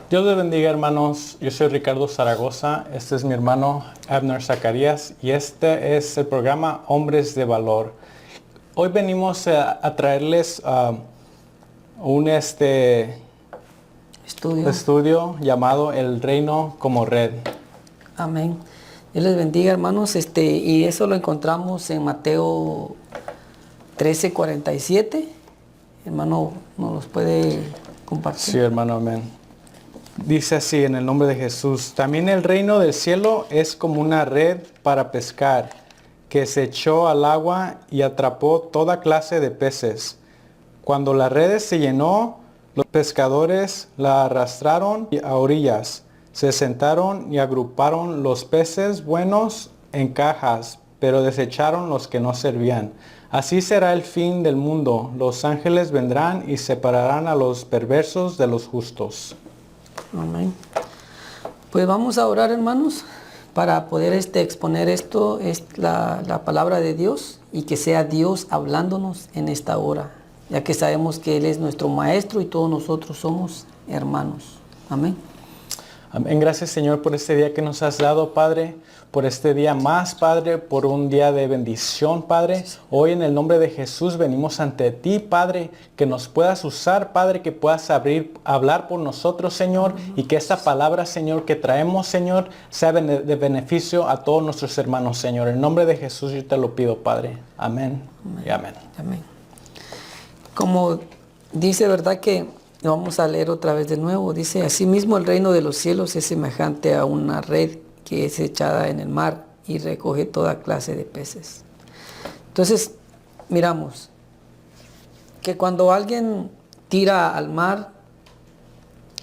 Dios les bendiga, hermanos. Yo soy Ricardo Zaragoza. Este es mi hermano Abner Zacarías y este es el programa Hombres de Valor. Hoy venimos a traerles un estudio llamado El Reino como Red. Amén. Dios les bendiga, hermanos. Y eso lo encontramos en Mateo 13:47. Hermano, ¿nos los puede compartir? Sí, hermano, amén. Dice así en el nombre de Jesús: también el reino del cielo es como una red para pescar, que se echó al agua y atrapó toda clase de peces. Cuando la red se llenó, los pescadores la arrastraron a orillas. Se sentaron y agruparon los peces buenos en cajas, pero desecharon los que no servían. Así será el fin del mundo. Los ángeles vendrán y separarán a los perversos de los justos. Amén. Pues vamos a orar, hermanos, para poder exponer esto, es la palabra de Dios, y que sea Dios hablándonos en esta hora, ya que sabemos que Él es nuestro Maestro y todos nosotros somos hermanos. Amén. Amén. Gracias, Señor, por este día que nos has dado, Padre, por este día más, Padre, por un día de bendición, Padre. Hoy en el nombre de Jesús venimos ante ti, Padre, que nos puedas usar, Padre, que puedas hablar por nosotros, Señor, y que esta palabra, Señor, que traemos, Señor, sea de beneficio a todos nuestros hermanos, Señor. En nombre de Jesús yo te lo pido, Padre. Amén. Y amén. Amén. Como dice, ¿verdad? Que vamos a leer otra vez de nuevo. Dice: asimismo el reino de los cielos es semejante a una red que es echada en el mar y recoge toda clase de peces. Entonces, miramos que cuando alguien tira al mar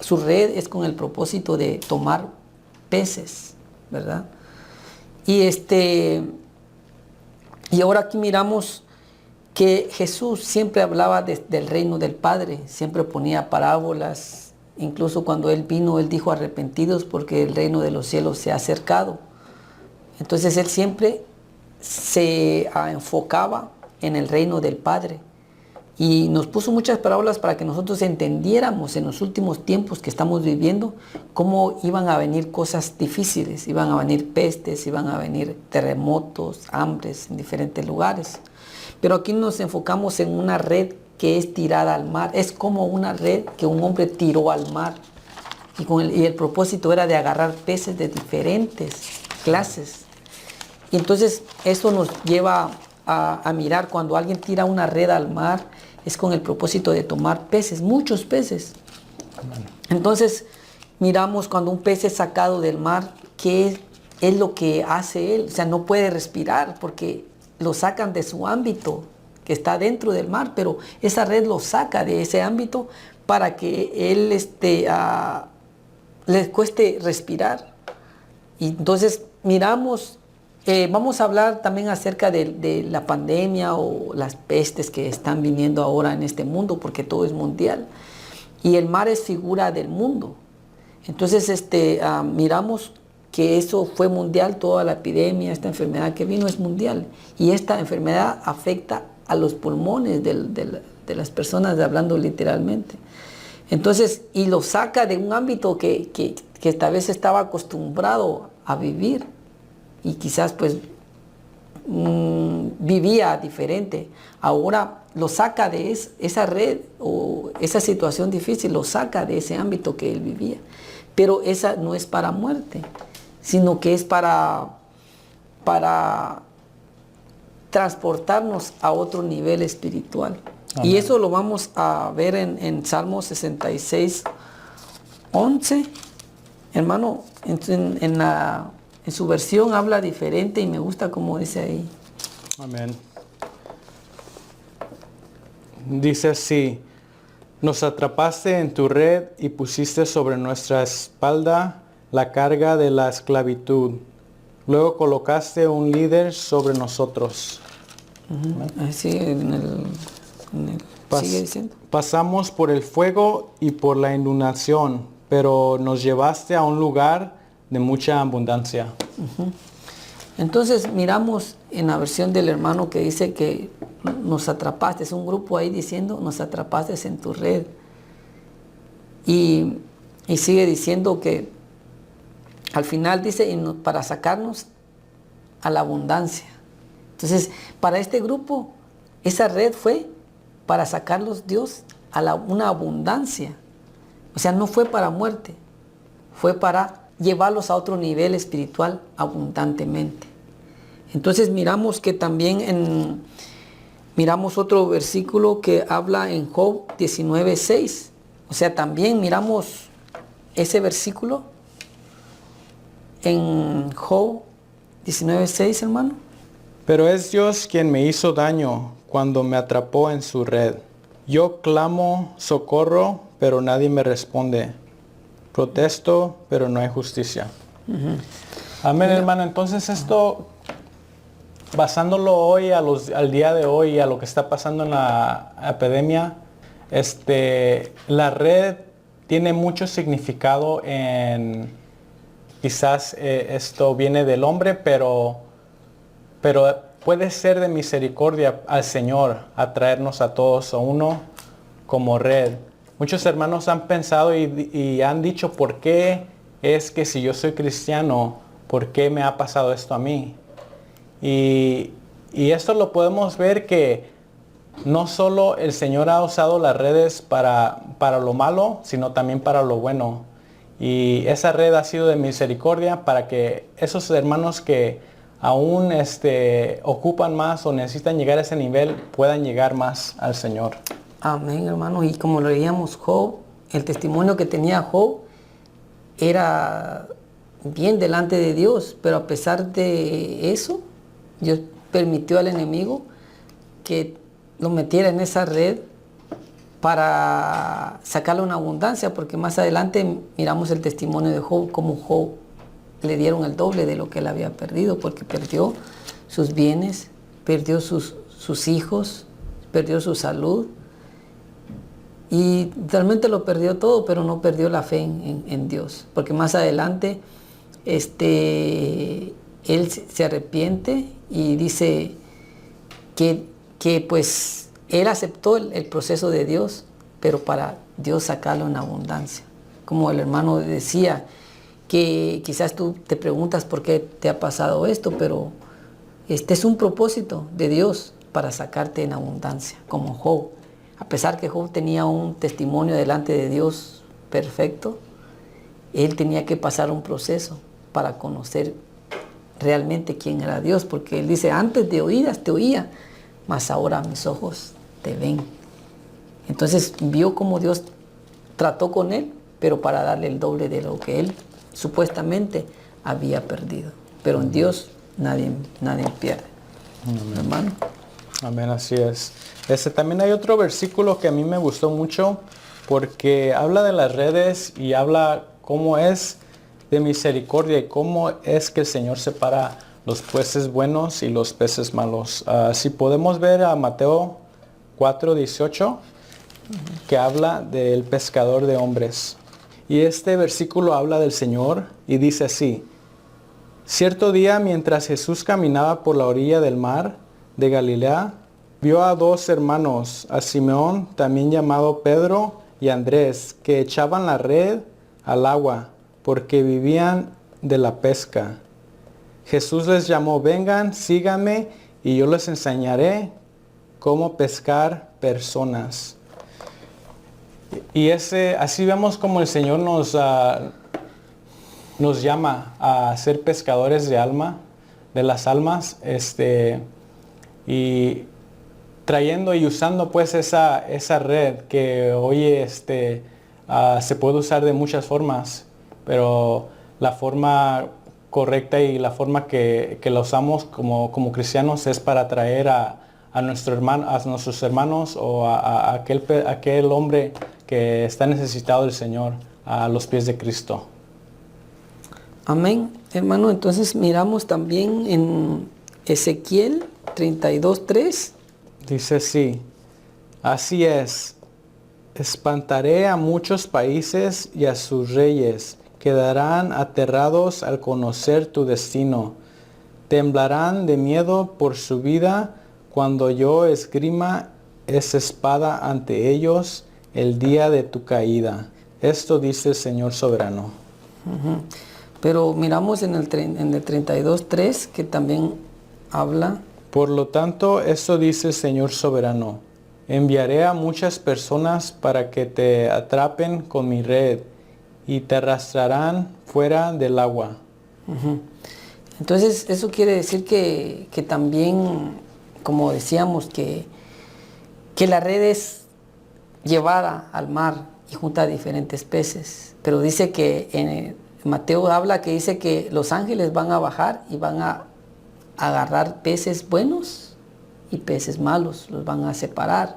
su red es con el propósito de tomar peces, ¿verdad? Y ahora aquí miramos que Jesús siempre hablaba del reino del Padre, siempre ponía parábolas. Incluso cuando Él vino, Él dijo: arrepentidos porque el reino de los cielos se ha acercado. Entonces Él siempre se enfocaba en el reino del Padre. Y nos puso muchas parábolas para que nosotros entendiéramos en los últimos tiempos que estamos viviendo cómo iban a venir cosas difíciles, iban a venir pestes, iban a venir terremotos, hambres en diferentes lugares. Pero aquí nos enfocamos en una red que es tirada al mar. Es como una red que un hombre tiró al mar. Y el propósito era de agarrar peces de diferentes clases. Y entonces eso nos lleva a mirar cuando alguien tira una red al mar, es con el propósito de tomar peces, muchos peces. Entonces miramos cuando un pez es sacado del mar, ¿qué es lo que hace él? O sea, no puede respirar porque lo sacan de su ámbito, que está dentro del mar, pero esa red lo saca de ese ámbito para que él le cueste respirar. Y entonces miramos, vamos a hablar también acerca de la pandemia o las pestes que están viniendo ahora en este mundo, porque todo es mundial. Y el mar es figura del mundo. Entonces miramos que eso fue mundial, toda la epidemia, esta enfermedad que vino es mundial. Y esta enfermedad afecta a los pulmones de las personas, hablando literalmente. Entonces, y lo saca de un ámbito que tal vez estaba acostumbrado a vivir y quizás pues vivía diferente. Ahora lo saca de esa red o esa situación difícil, lo saca de ese ámbito que él vivía. Pero esa no es para muerte, sino que es para transportarnos a otro nivel espiritual. Amén. Y eso lo vamos a ver en Salmo 66:11. Hermano, en su versión habla diferente y me gusta como dice ahí. Amén. Dice así: nos atrapaste en tu red y pusiste sobre nuestra espalda la carga de la esclavitud. Luego colocaste un líder sobre nosotros. Así sigue diciendo. Pasamos por el fuego y por la inundación, pero nos llevaste a un lugar de mucha abundancia. Entonces miramos en la versión del hermano que dice que nos atrapaste, es un grupo ahí diciendo: nos atrapaste en tu red. Y Y sigue diciendo que al final dice, para sacarnos a la abundancia. Entonces, para este grupo, esa red fue para sacarlos Dios a una abundancia. O sea, no fue para muerte, fue para llevarlos a otro nivel espiritual abundantemente. Entonces miramos que también miramos otro versículo que habla en Job 19:6. O sea, también miramos ese versículo en Job 19:6, hermano. Pero es Dios quien me hizo daño cuando me atrapó en su red. Yo clamo socorro, pero nadie me responde. Protesto, pero no hay justicia. Amén, hermano. Entonces esto, basándolo hoy al día de hoy y a lo que está pasando en la epidemia, la red tiene mucho significado en, quizás esto viene del hombre, pero puede ser de misericordia al Señor atraernos a todos a uno como red. Muchos hermanos han pensado y han dicho, ¿por qué es que si yo soy cristiano, por qué me ha pasado esto a mí? Y esto lo podemos ver que no solo el Señor ha usado las redes para lo malo, sino también para lo bueno. Y esa red ha sido de misericordia para que esos hermanos que aún ocupan más o necesitan llegar a ese nivel, puedan llegar más al Señor. Amén, hermano. Y como lo leíamos Job, el testimonio que tenía Job era bien delante de Dios, pero a pesar de eso, Dios permitió al enemigo que lo metiera en esa red para sacarle una abundancia, porque más adelante miramos el testimonio de Job, como Job le dieron el doble de lo que él había perdido, porque perdió sus bienes, perdió sus hijos, perdió su salud, y realmente lo perdió todo, pero no perdió la fe en Dios, porque más adelante él se arrepiente y dice que pues él aceptó el proceso de Dios, pero para Dios sacarlo en abundancia. Como el hermano decía, que quizás tú te preguntas por qué te ha pasado esto, pero este es un propósito de Dios para sacarte en abundancia, como Job. A pesar que Job tenía un testimonio delante de Dios perfecto, él tenía que pasar un proceso para conocer realmente quién era Dios, porque él dice, antes de oídas te oía, mas ahora mis ojos te ven. Entonces vio cómo Dios trató con él, pero para darle el doble de lo que él supuestamente había perdido. Pero en Dios nadie pierde. Amén. Hermano. Amén, así es. También hay otro versículo que a mí me gustó mucho porque habla de las redes y habla cómo es de misericordia y cómo es que el Señor separa los peces buenos y los peces malos. Si podemos ver a Mateo 4:18, que habla del pescador de hombres. Y este versículo habla del Señor y dice así: cierto día, mientras Jesús caminaba por la orilla del mar de Galilea, vio a dos hermanos, a Simeón, también llamado Pedro, y Andrés, que echaban la red al agua, porque vivían de la pesca. Jesús les llamó: vengan, síganme, y yo les enseñaré cómo pescar personas. Y así vemos como el Señor nos llama a ser pescadores de las almas, y trayendo y usando pues esa red que hoy se puede usar de muchas formas, pero la forma correcta y la forma que la usamos como cristianos es para traer a nuestros hermanos o a aquel hombre que está necesitado del Señor a los pies de Cristo. Amén, hermano. Entonces miramos también en Ezequiel 32:3. Dice así: así es, espantaré a muchos países y a sus reyes, quedarán aterrados al conocer tu destino, temblarán de miedo por su vida cuando yo esgrima esa espada ante ellos el día de tu caída. Esto dice el Señor soberano. Pero miramos en el 32:3 que también habla. Por lo tanto, esto dice el Señor soberano. Enviaré a muchas personas para que te atrapen con mi red y te arrastrarán fuera del agua. Entonces eso quiere decir que también, como decíamos, que la red es llevada al mar y junta a diferentes peces. Pero dice que en Mateo habla que dice que los ángeles van a bajar y van a agarrar peces buenos y peces malos, los van a separar.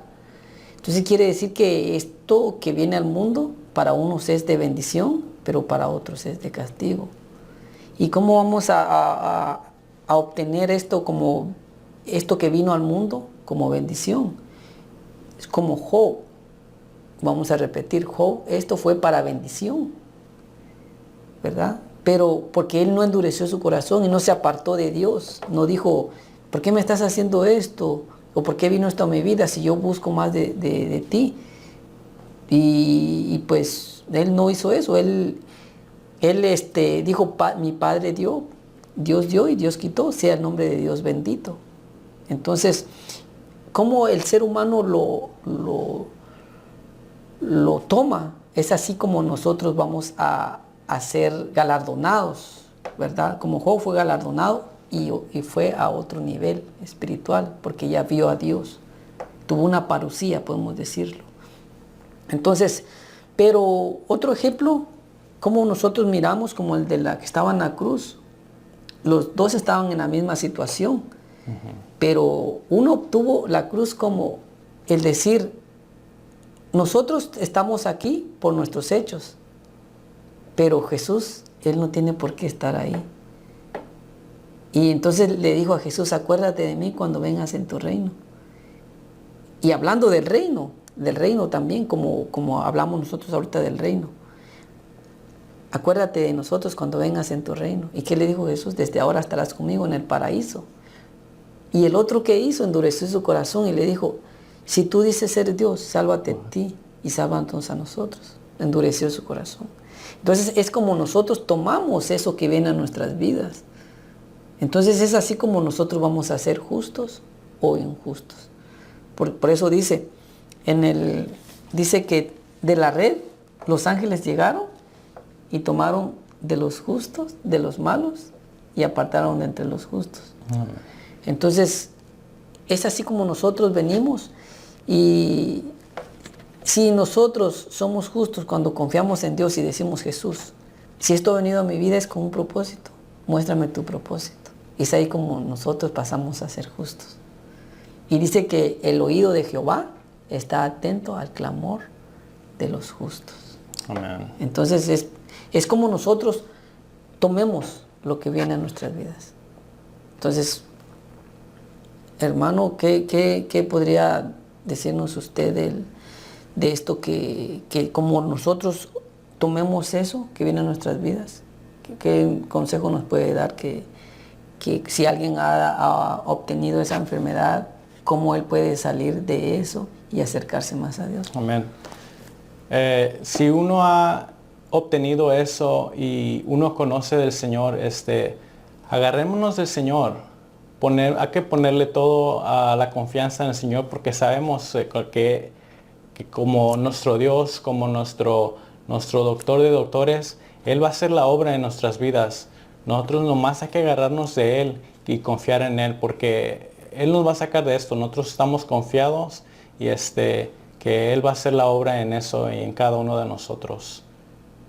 Entonces quiere decir que esto que viene al mundo para unos es de bendición, pero para otros es de castigo. ¿Y cómo vamos a obtener esto como esto que vino al mundo como bendición? Es como Job. Vamos a repetir, Job, esto fue para bendición, ¿verdad? Pero porque él no endureció su corazón y no se apartó de Dios, no dijo, ¿por qué me estás haciendo esto? ¿O por qué vino esto a mi vida si yo busco más de ti? Y pues él no hizo eso, él dijo, mi Padre dio, Dios dio y Dios quitó, sea el nombre de Dios bendito. Entonces, ¿cómo el ser humano lo toma? Es así como nosotros vamos a ser galardonados, ¿verdad? Como Job fue galardonado y fue a otro nivel espiritual, porque ya vio a Dios. Tuvo una parucía, podemos decirlo. Entonces, pero otro ejemplo, como nosotros miramos, como el de la que estaba en la cruz, los dos estaban en la misma situación, pero uno obtuvo la cruz como el decir, nosotros estamos aquí por nuestros hechos, pero Jesús, Él no tiene por qué estar ahí. Y entonces le dijo a Jesús, acuérdate de mí cuando vengas en tu reino. Y hablando del reino también, como hablamos nosotros ahorita del reino. Acuérdate de nosotros cuando vengas en tu reino. ¿Y qué le dijo Jesús? Desde ahora estarás conmigo en el paraíso. Y el otro que hizo, endureció su corazón y le dijo, si tú dices ser Dios, sálvate a ti y salva entonces a nosotros. Endureció su corazón. Entonces es como nosotros tomamos eso que viene a nuestras vidas. Entonces es así como nosotros vamos a ser justos o injustos. Por eso dice que de la red los ángeles llegaron y tomaron de los justos, de los malos, y apartaron de entre los justos. Entonces, es así como nosotros venimos, y si nosotros somos justos cuando confiamos en Dios y decimos, Jesús, si esto ha venido a mi vida es con un propósito, muéstrame tu propósito. Y es ahí como nosotros pasamos a ser justos. Y dice que el oído de Jehová está atento al clamor de los justos. Amén. Entonces es como nosotros tomemos lo que viene a nuestras vidas. Entonces, hermano, ¿qué podría decirnos usted de esto que como nosotros tomemos eso que viene a nuestras vidas? ¿Qué consejo nos puede dar que si alguien ha obtenido esa enfermedad, cómo él puede salir de eso y acercarse más a Dios? Amén. Si uno ha obtenido eso y uno conoce del Señor, agarrémonos del Señor. Hay que ponerle todo a la confianza en el Señor, porque sabemos que como nuestro Dios, como nuestro doctor de doctores, Él va a hacer la obra en nuestras vidas. Nosotros nomás hay que agarrarnos de Él y confiar en Él, porque Él nos va a sacar de esto. Nosotros estamos confiados y que Él va a hacer la obra en eso y en cada uno de nosotros.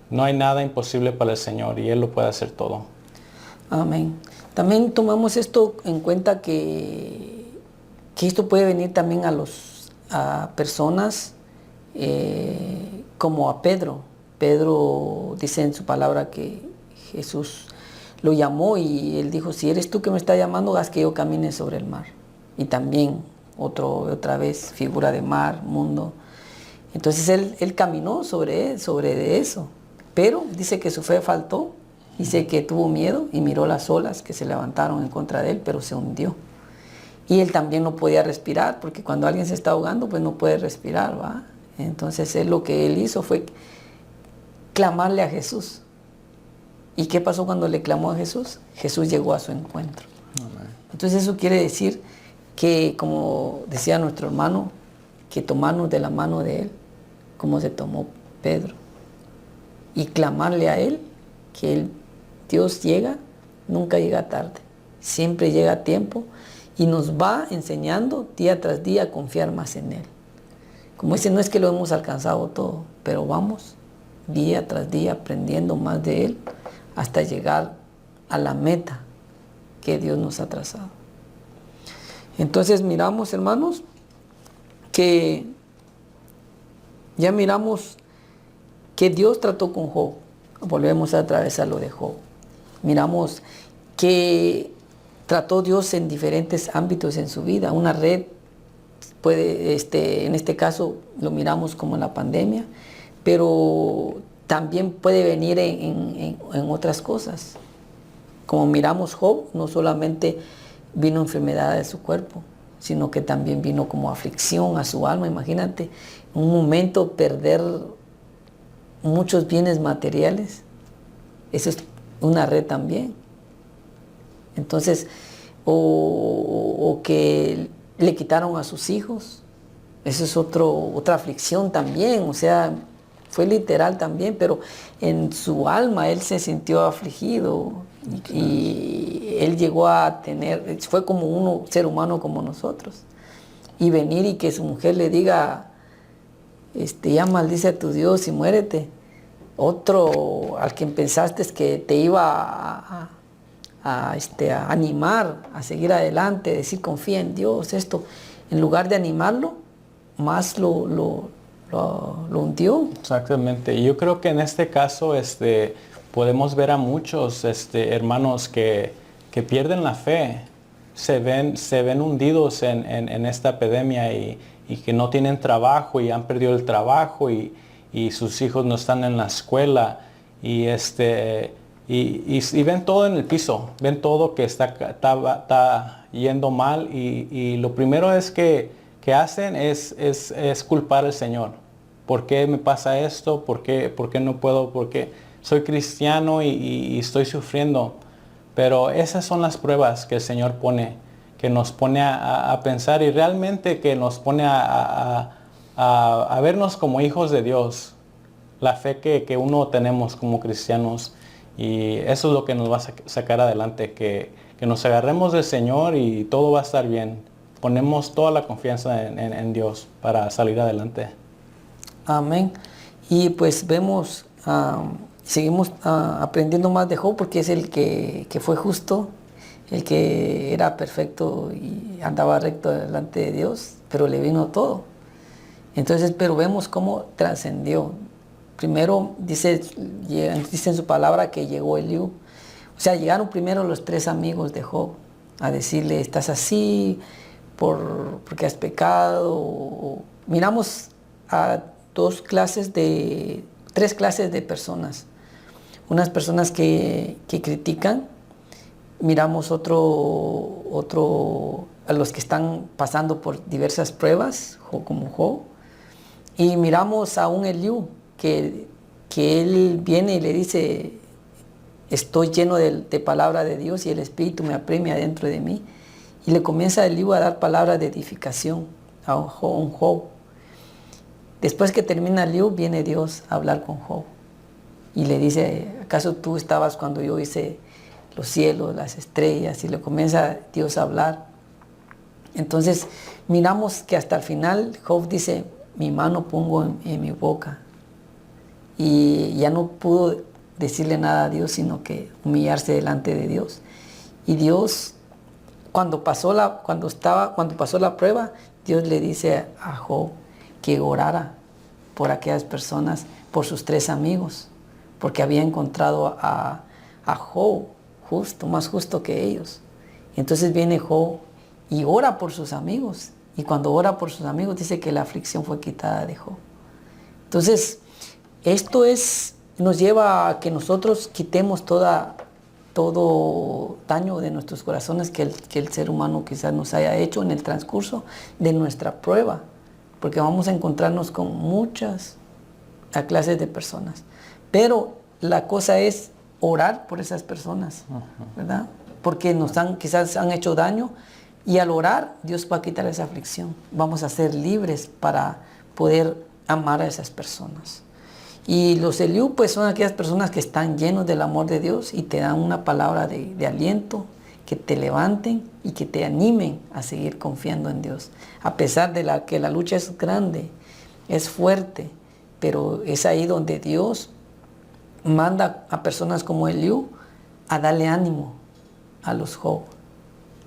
No hay nada imposible para el Señor y Él lo puede hacer todo. Amén. También tomamos esto en cuenta que esto puede venir también a personas como a Pedro. Pedro dice en su palabra que Jesús lo llamó y él dijo, si eres tú que me estás llamando, haz que yo camine sobre el mar. Y también otra vez figura de mar, mundo. Entonces él caminó sobre eso. Pero dice que su fe faltó. Dice que tuvo miedo y miró las olas que se levantaron en contra de él, pero se hundió. Y él también no podía respirar, porque cuando alguien se está ahogando, pues no puede respirar, ¿va? Entonces lo que él hizo fue clamarle a Jesús. ¿Y qué pasó cuando le clamó a Jesús? Jesús llegó a su encuentro. Amén. Entonces eso quiere decir que, como decía nuestro hermano, que tomarnos de la mano de Él, como se tomó Pedro, y clamarle a Él, que Dios llega, nunca llega tarde, siempre llega a tiempo y nos va enseñando día tras día a confiar más en Él. Como dice, no es que lo hemos alcanzado todo, pero vamos día tras día aprendiendo más de Él hasta llegar a la meta que Dios nos ha trazado. Entonces miramos, hermanos, que ya miramos que Dios trató con Job. Volvemos a atravesar lo de Job. Miramos que trató Dios en diferentes ámbitos en su vida. Una red puede, en este caso lo miramos como la pandemia, pero también puede venir en otras cosas. Como miramos Job, no solamente vino enfermedad de su cuerpo, sino que también vino como aflicción a su alma. Imagínate, un momento perder muchos bienes materiales, eso es una red también. Entonces, o que le quitaron a sus hijos, eso es otra aflicción también, o sea, fue literal también, pero en su alma él se sintió afligido y él llegó a tener, fue como un ser humano como nosotros. Y venir y que su mujer le diga, ya maldice a tu Dios y muérete. Otro al que pensaste que te iba a animar a seguir adelante, decir confía en Dios, esto, en lugar de animarlo, más lo hundió. Exactamente. Y yo creo que en este caso podemos ver a muchos hermanos que pierden la fe, se ven hundidos en esta epidemia y que no tienen trabajo y han perdido el trabajo y sus hijos no están en la escuela y ven todo en el piso, ven todo que está yendo mal y lo primero es que hacen es culpar al Señor. ¿Por qué me pasa esto? ¿Por qué no puedo? ¿Por qué soy cristiano y estoy sufriendo? Pero esas son las pruebas que el Señor pone, que nos pone a pensar y realmente que nos pone a vernos como hijos de Dios. La fe que uno tenemos como cristianos. Y eso es lo que nos va a sacar adelante, que nos agarremos del Señor y todo va a estar bien. Ponemos toda la confianza en Dios para salir adelante. Amén. Y pues vemos, seguimos aprendiendo más de Job porque es el que fue justo, el que era perfecto y andaba recto delante de Dios, pero le vino todo. Entonces, pero vemos cómo trascendió. Primero dice en su palabra que llegó Eliú. O sea, llegaron primero los 3 amigos de Job a decirle, estás así porque has pecado. Miramos a 3 clases de personas. Unas personas que critican, miramos otro a los que están pasando por diversas pruebas, como Job, y miramos a un Eliú que él viene y le dice, estoy lleno de palabra de Dios y el Espíritu me apremia dentro de mí, y le comienza a Eliú a dar palabras de edificación a un Job. Después que termina Eliú, viene Dios a hablar con Job y le dice, ¿acaso tú estabas cuando yo hice los cielos, las estrellas? Y le comienza Dios a hablar. Entonces miramos que hasta el final Job dice, mi mano pongo en mi boca, y ya no pudo decirle nada a Dios sino que humillarse delante de Dios. Y Dios, cuando pasó la prueba, Dios le dice a Job que orara por aquellas personas, por sus 3 amigos, porque había encontrado a Job justo, más justo que ellos. Entonces viene Job y ora por sus amigos, y cuando ora por sus amigos dice que la aflicción fue quitada de Job. Entonces, esto nos lleva a que nosotros quitemos todo daño de nuestros corazones que el ser humano quizás nos haya hecho en el transcurso de nuestra prueba, porque vamos a encontrarnos con muchas clases de personas, Pero la cosa es orar por esas personas, ¿verdad? Porque quizás han hecho daño, y al orar Dios va a quitar esa aflicción. Vamos a ser libres para poder amar a esas personas. Y los Eliú pues son aquellas personas que están llenos del amor de Dios y te dan una palabra de aliento, que te levanten y que te animen a seguir confiando en Dios. A pesar de que la lucha es grande, es fuerte, pero es ahí donde Dios manda a personas como Eliú a darle ánimo a los Job.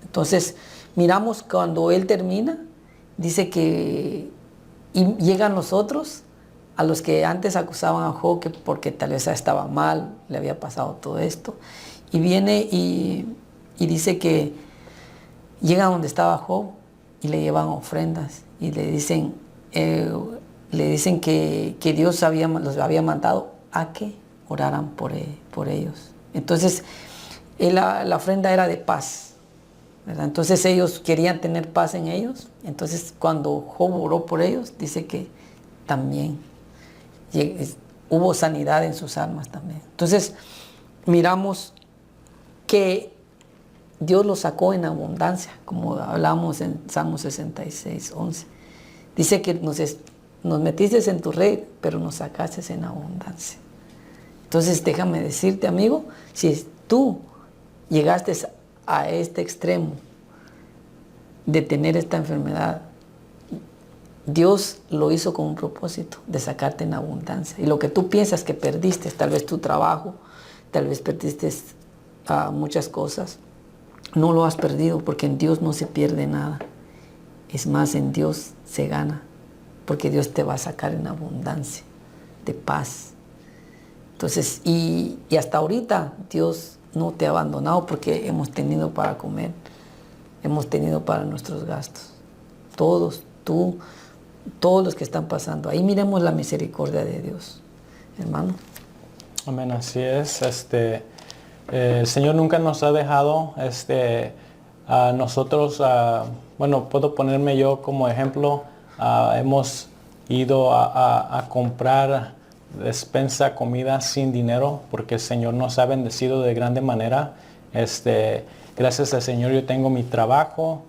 Entonces, miramos cuando él termina, dice que y llegan los otros, a los que antes acusaban a Job que porque tal vez estaba mal, le había pasado todo esto, y viene y dice que llegan donde estaba Job y le llevan ofrendas y le dicen que Dios los había mandado a que oraran por ellos. Entonces, la ofrenda era de paz, ¿verdad? Entonces ellos querían tener paz en ellos. Entonces cuando Job oró por ellos, dice que también hubo sanidad en sus almas también. Entonces miramos que Dios los sacó en abundancia, como hablamos en Salmo 66, 11. Dice que nos metiste en tu red, pero nos sacaste en abundancia. Entonces déjame decirte, amigo, si tú llegaste a este extremo de tener esta enfermedad, Dios lo hizo con un propósito de sacarte en abundancia. Y lo que tú piensas que perdiste, tal vez tu trabajo, tal vez perdiste muchas cosas, no lo has perdido, porque en Dios no se pierde nada. Es más, en Dios se gana, porque Dios te va a sacar en abundancia de paz. Entonces, y hasta ahorita Dios no te ha abandonado, porque hemos tenido para comer, hemos tenido para nuestros gastos. Todos, tú, todos los que están pasando. Ahí miremos la misericordia de Dios, hermano. Amén, así es. El Señor nunca nos ha dejado a nosotros. Bueno, puedo ponerme yo como ejemplo. Hemos ido a comprar despensa, comida sin dinero, porque el Señor nos ha bendecido de grande manera. Gracias al Señor yo tengo mi trabajo,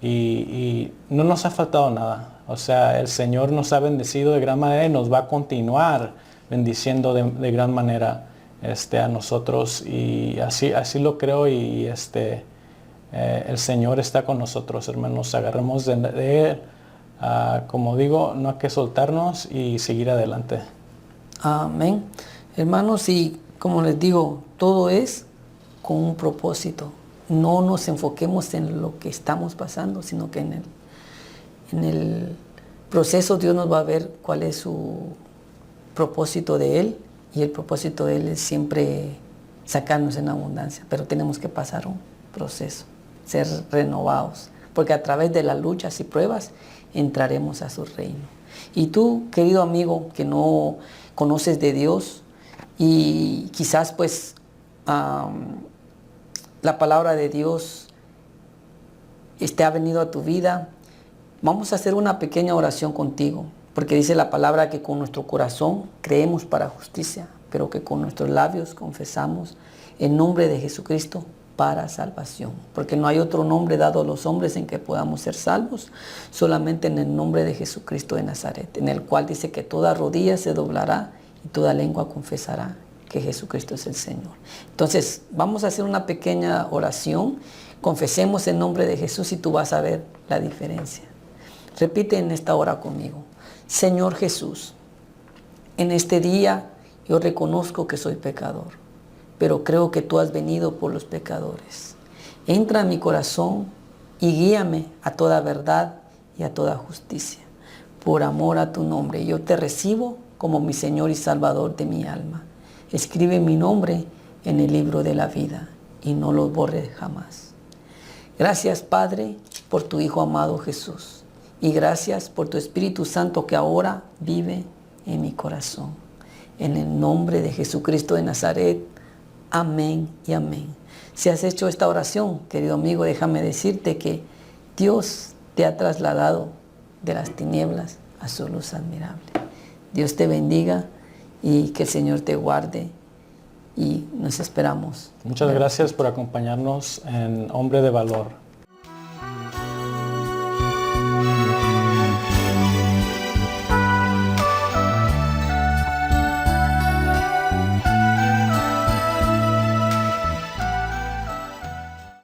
y no nos ha faltado nada. O sea, el Señor nos ha bendecido de gran manera y nos va a continuar bendiciendo de gran manera a nosotros, y así lo creo, y el Señor está con nosotros, hermanos. Agarremos de Él. Como digo, no hay que soltarnos y seguir adelante. Amén. Hermanos, y como les digo, todo es con un propósito. No nos enfoquemos en lo que estamos pasando, sino que en el proceso Dios nos va a ver cuál es su propósito de Él, y el propósito de Él es siempre sacarnos en abundancia, pero tenemos que pasar un proceso, ser renovados, porque a través de las luchas y pruebas entraremos a su reino. Y tú, querido amigo, que no conoces de Dios y quizás pues la palabra de Dios ha venido a tu vida, vamos a hacer una pequeña oración contigo, porque dice la palabra que con nuestro corazón creemos para justicia, pero que con nuestros labios confesamos el nombre de Jesucristo para salvación, porque no hay otro nombre dado a los hombres en que podamos ser salvos, solamente en el nombre de Jesucristo de Nazaret, en el cual dice que toda rodilla se doblará y toda lengua confesará que Jesucristo es el Señor. Entonces vamos a hacer una pequeña oración, confesemos el nombre de Jesús y tú vas a ver la diferencia. Repite en esta hora conmigo: Señor Jesús, en este día yo reconozco que soy pecador, pero creo que tú has venido por los pecadores. Entra en mi corazón y guíame a toda verdad y a toda justicia. Por amor a tu nombre, yo te recibo como mi Señor y Salvador de mi alma. Escribe mi nombre en el libro de la vida y no lo borres jamás. Gracias, Padre, por tu Hijo amado Jesús. Y gracias por tu Espíritu Santo que ahora vive en mi corazón. En el nombre de Jesucristo de Nazaret. Amén y amén. Si has hecho esta oración, querido amigo, déjame decirte que Dios te ha trasladado de las tinieblas a su luz admirable. Dios te bendiga y que el Señor te guarde y nos esperamos. Muchas gracias por acompañarnos en Hombre de Valor.